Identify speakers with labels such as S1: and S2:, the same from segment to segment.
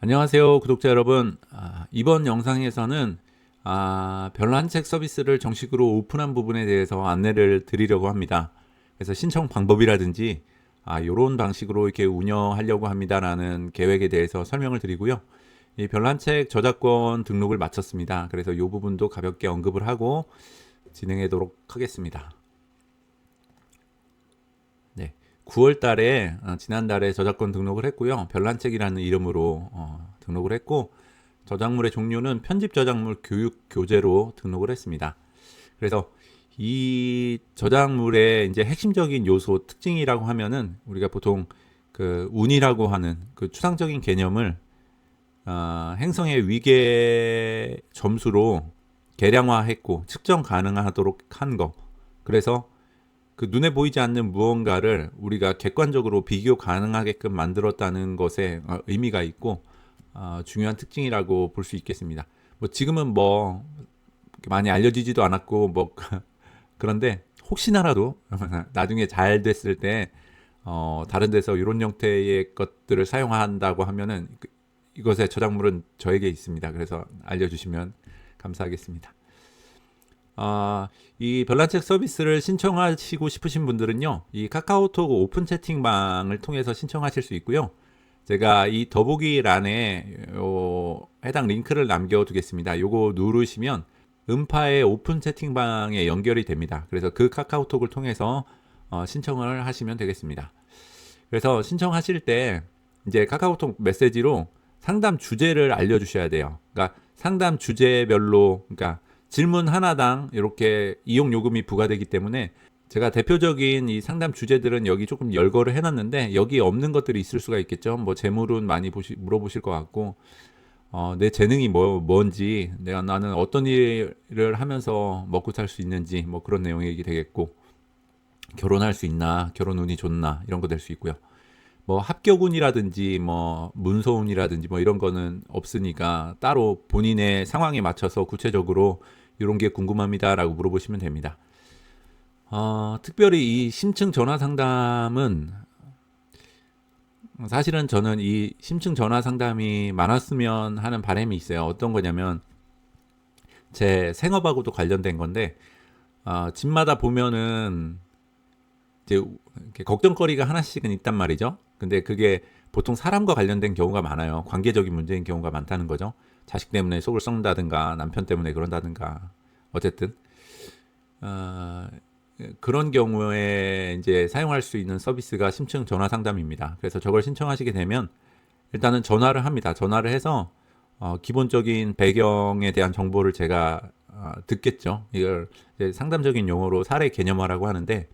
S1: 안녕하세요, 구독자 여러분. 이번 영상에서는 별난책 서비스를 정식으로 오픈한 부분에 대해서 안내를 드리려고 합니다. 그래서 신청 방법이라든지 이런 방식으로 이렇게 운영하려고 합니다라는 계획에 대해서 설명을 드리고요. 이 별난책 저작권 등록을 마쳤습니다. 그래서 이 부분도 가볍게 언급을 하고 진행하도록 하겠습니다. 네. 9월 달에 지난달에 저작권 등록을 했고요. 별난책이라는 이름으로 등록을 했고, 저작물의 종류는 편집 저작물 교육 교재로 등록을 했습니다. 그래서 이 저작물의 이제 핵심적인 요소 특징이라고 하면은 우리가 보통 그 운이라고 하는 그 추상적인 개념을 행성의 위계 점수로 계량화했고 측정 가능하도록 한 거. 그래서 그 눈에 보이지 않는 무언가를 우리가 객관적으로 비교 가능하게끔 만들었다는 것에 의미가 있고 중요한 특징이라고 볼 수 있겠습니다. 뭐 지금은 뭐 많이 알려지지도 않았고 뭐 그런데 혹시나라도 나중에 잘 됐을 때 다른 데서 이런 형태의 것들을 사용한다고 하면은 이것의 저작물은 저에게 있습니다. 그래서 알려주시면 감사하겠습니다. 이 별난책 서비스를 신청하시고 싶으신 분들은요, 이 카카오톡 오픈 채팅방을 통해서 신청하실 수 있고요. 제가 이 더보기란에 해당 링크를 남겨두겠습니다. 요거 누르시면 음파의 오픈 채팅방에 연결이 됩니다. 그래서 그 카카오톡을 통해서 신청을 하시면 되겠습니다. 그래서 신청하실 때 이제 카카오톡 메시지로 상담 주제를 알려주셔야 돼요. 그러니까 상담 주제별로, 그러니까 질문 하나당 이렇게 이용 요금이 부과되기 때문에 제가 대표적인 이 상담 주제들은 여기 조금 열거를 해놨는데 여기 없는 것들이 있을 수가 있겠죠. 뭐 재물은 많이 물어보실 것 같고 내 재능이 뭔지, 나는 어떤 일을 하면서 먹고 살 수 있는지 뭐 그런 내용이 되겠고, 결혼할 수 있나, 결혼 운이 좋나 이런 거 될 수 있고요. 뭐 합격운이라든지 뭐 문서운이라든지 뭐 이런 거는 없으니까 따로 본인의 상황에 맞춰서 구체적으로 이런 게 궁금합니다라고 물어보시면 됩니다. 특별히 이 심층 전화 상담은 사실은 저는 이 심층 전화 상담이 많았으면 하는 바람이 있어요. 어떤 거냐면 제 생업하고도 관련된 건데 집마다 보면은 이제 이렇게 걱정거리가 하나씩은 있단 말이죠. 근데 그게 보통 사람과 관련된 경우가 많아요. 관계적인 문제인 경우가 많다는 거죠. 자식 때문에 속을 썩는다든가 남편 때문에 그런다든가 어쨌든 어, 그런 경우에 이제 사용할 수 있는 서비스가 심층 전화 상담입니다. 그래서 저걸 신청하시게 되면 일단은 전화를 합니다. 전화를 해서 기본적인 배경에 대한 정보를 제가 듣겠죠. 이걸 이제 상담적인 용어로 사례 개념화라고 하는데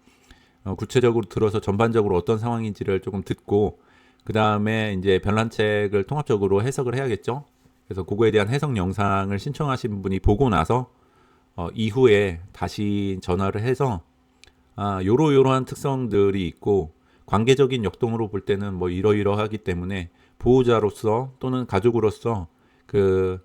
S1: 구체적으로 들어서 전반적으로 어떤 상황인지를 조금 듣고 그 다음에 이제 별난책을 통합적으로 해석을 해야겠죠. 그래서 그거에 대한 해석 영상을 신청하신 분이 보고 나서 이후에 다시 전화를 해서 요러요러한 특성들이 있고 관계적인 역동으로 볼 때는 뭐 이러이러하기 때문에 보호자로서 또는 가족으로서 그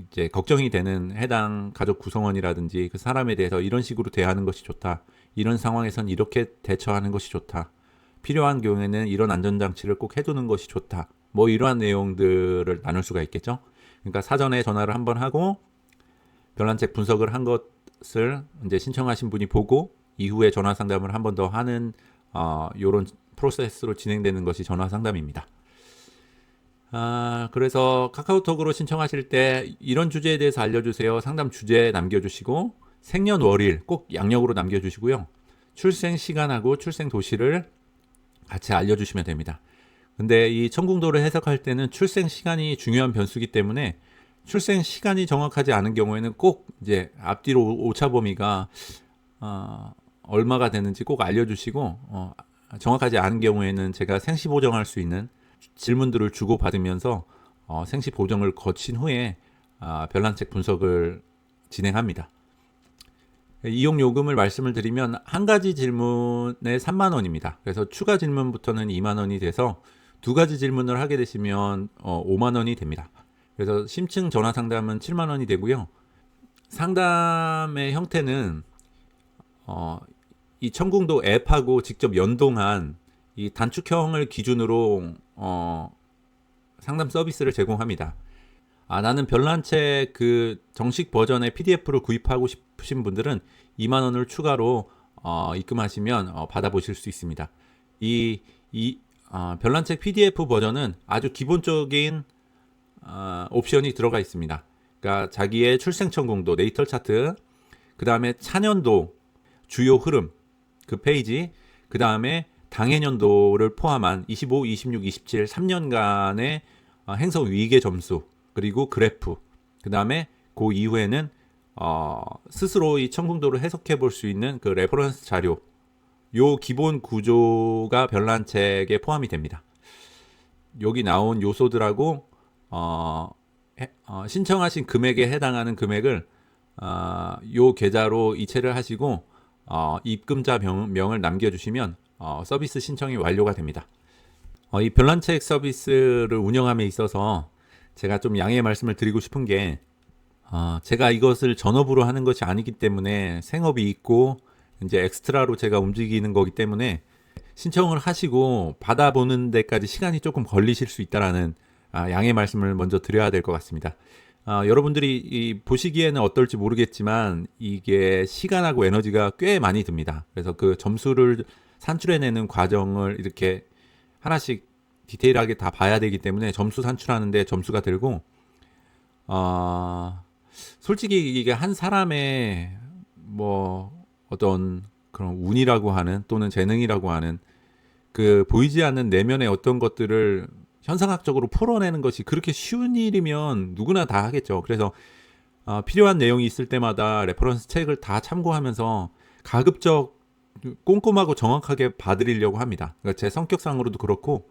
S1: 이제 걱정이 되는 해당 가족 구성원이라든지 그 사람에 대해서 이런 식으로 대하는 것이 좋다. 이런 상황에선 이렇게 대처하는 것이 좋다. 필요한 경우에는 이런 안전장치를 꼭 해두는 것이 좋다. 뭐 이러한 내용들을 나눌 수가 있겠죠. 그러니까 사전에 전화를 한번 하고 별난책 분석을 한 것을 이제 신청하신 분이 보고 이후에 전화 상담을 한 번 더 하는 이런 프로세스로 진행되는 것이 전화 상담입니다. 그래서 카카오톡으로 신청하실 때 이런 주제에 대해서 알려주세요. 상담 주제 남겨주시고 생년월일 꼭 양력으로 남겨주시고요. 출생 시간하고 출생 도시를 같이 알려주시면 됩니다. 근데 이 청궁도를 해석할 때는 출생 시간이 중요한 변수기 때문에 출생 시간이 정확하지 않은 경우에는 꼭 이제 앞뒤로 오차 범위가 얼마가 되는지 꼭 알려주시고 정확하지 않은 경우에는 제가 생시 보정할 수 있는 질문들을 주고 받으면서 생시 보정을 거친 후에 별난책 분석을 진행합니다. 이용 요금을 말씀을 드리면 한 가지 질문에 3만 원입니다. 그래서 추가 질문부터는 2만 원이 돼서 두 가지 질문을 하게 되시면 5만 원이 됩니다. 그래서 심층 전화 상담은 7만 원이 되고요. 상담의 형태는 이 청궁도 앱하고 직접 연동한 이 단축형을 기준으로 상담 서비스를 제공합니다. 나는 별난 책 그 정식 버전의 PDF를 구입하고 싶으신 분들은 2만 원을 추가로 입금하시면 받아보실 수 있습니다. 이 별난 책 PDF 버전은 아주 기본적인 옵션이 들어가 있습니다. 그러니까 자기의 출생천공도, 네이털 차트, 그 다음에 차년도, 주요 흐름, 그 페이지, 그 다음에 당해년도를 포함한 25, 26, 27, 3년간의 행성 위계 점수, 그리고 그래프, 그 다음에 그 이후에는 스스로 이 천공도를 해석해 볼 수 있는 그 레퍼런스 자료, 요 기본 구조가 별난 책에 포함이 됩니다. 여기 나온 요소들하고 신청하신 금액에 해당하는 금액을 요 계좌로 이체를 하시고 입금자 명을 남겨주시면 서비스 신청이 완료가 됩니다. 이 별난책 서비스를 운영함에 있어서 제가 좀 양해의 말씀을 드리고 싶은 게 제가 이것을 전업으로 하는 것이 아니기 때문에 생업이 있고 이제 엑스트라로 제가 움직이는 거기 때문에 신청을 하시고 받아보는 데까지 시간이 조금 걸리실 수 있다라는 양해의 말씀을 먼저 드려야 될 것 같습니다. 여러분들이 보시기에는 어떨지 모르겠지만 이게 시간하고 에너지가 꽤 많이 듭니다. 그래서 그 점수를 산출해내는 과정을 이렇게 하나씩 디테일하게 다 봐야 되기 때문에 점수 산출하는데 점수가 들고 솔직히 이게 한 사람의 뭐 어떤 그런 운이라고 하는 또는 재능이라고 하는 그 보이지 않는 내면의 어떤 것들을 현상학적으로 풀어내는 것이 그렇게 쉬운 일이면 누구나 다 하겠죠. 그래서 필요한 내용이 있을 때마다 레퍼런스 책을 다 참고하면서 가급적 꼼꼼하고 정확하게 봐드리려고 합니다. 그러니까 제 성격상으로도 그렇고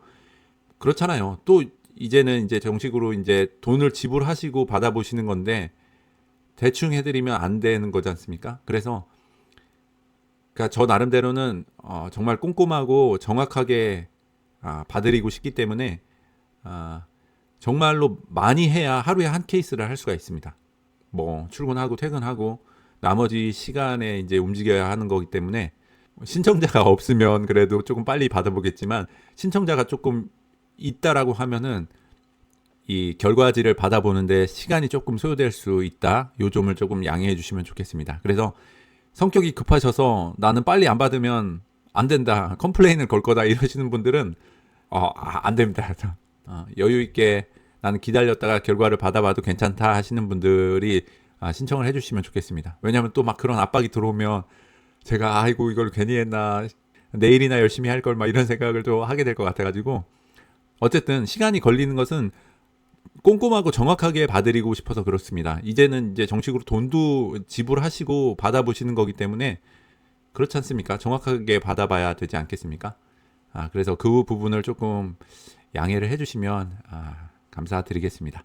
S1: 그렇잖아요. 또 이제는 이제 정식으로 이제 돈을 지불하시고 받아보시는 건데 대충 해드리면 안 되는 거지 않습니까? 그래서 그러니까 저 나름대로는 정말 꼼꼼하고 정확하게 봐드리고 싶기 때문에 정말로 많이 해야 하루에 한 케이스를 할 수가 있습니다. 뭐 출근하고 퇴근하고 나머지 시간에 이제 움직여야 하는 거기 때문에 신청자가 없으면 그래도 조금 빨리 받아보겠지만 신청자가 조금 있다라고 하면은 이 결과지를 받아보는데 시간이 조금 소요될 수 있다. 요 점을 조금 양해해 주시면 좋겠습니다. 그래서 성격이 급하셔서 나는 빨리 안 받으면 안 된다. 컴플레인을 걸 거다 이러시는 분들은 안 됩니다. 여유 있게 나는 기다렸다가 결과를 받아봐도 괜찮다 하시는 분들이 신청을 해주시면 좋겠습니다. 왜냐하면 또 막 그런 압박이 들어오면 제가 아이고 이걸 괜히 했나 내일이나 열심히 할 걸 막 이런 생각을 또 하게 될 것 같아가지고 어쨌든 시간이 걸리는 것은 꼼꼼하고 정확하게 봐드리고 싶어서 그렇습니다. 이제는 이제 정식으로 돈도 지불하시고 받아보시는 거기 때문에 그렇지 않습니까? 정확하게 받아봐야 되지 않겠습니까? 그래서 그 부분을 조금 양해를 해주시면 감사드리겠습니다.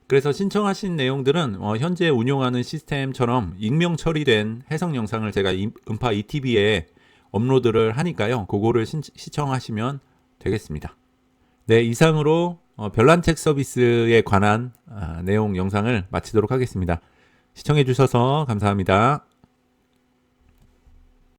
S1: 그래서 신청하신 내용들은 현재 운용하는 시스템처럼 익명 처리된 해석 영상을 제가 음파 ETV에 업로드를 하니까요. 그거를 시청하시면 되겠습니다. 네, 이상으로 별난책 서비스에 관한 내용 영상을 마치도록 하겠습니다. 시청해 주셔서 감사합니다.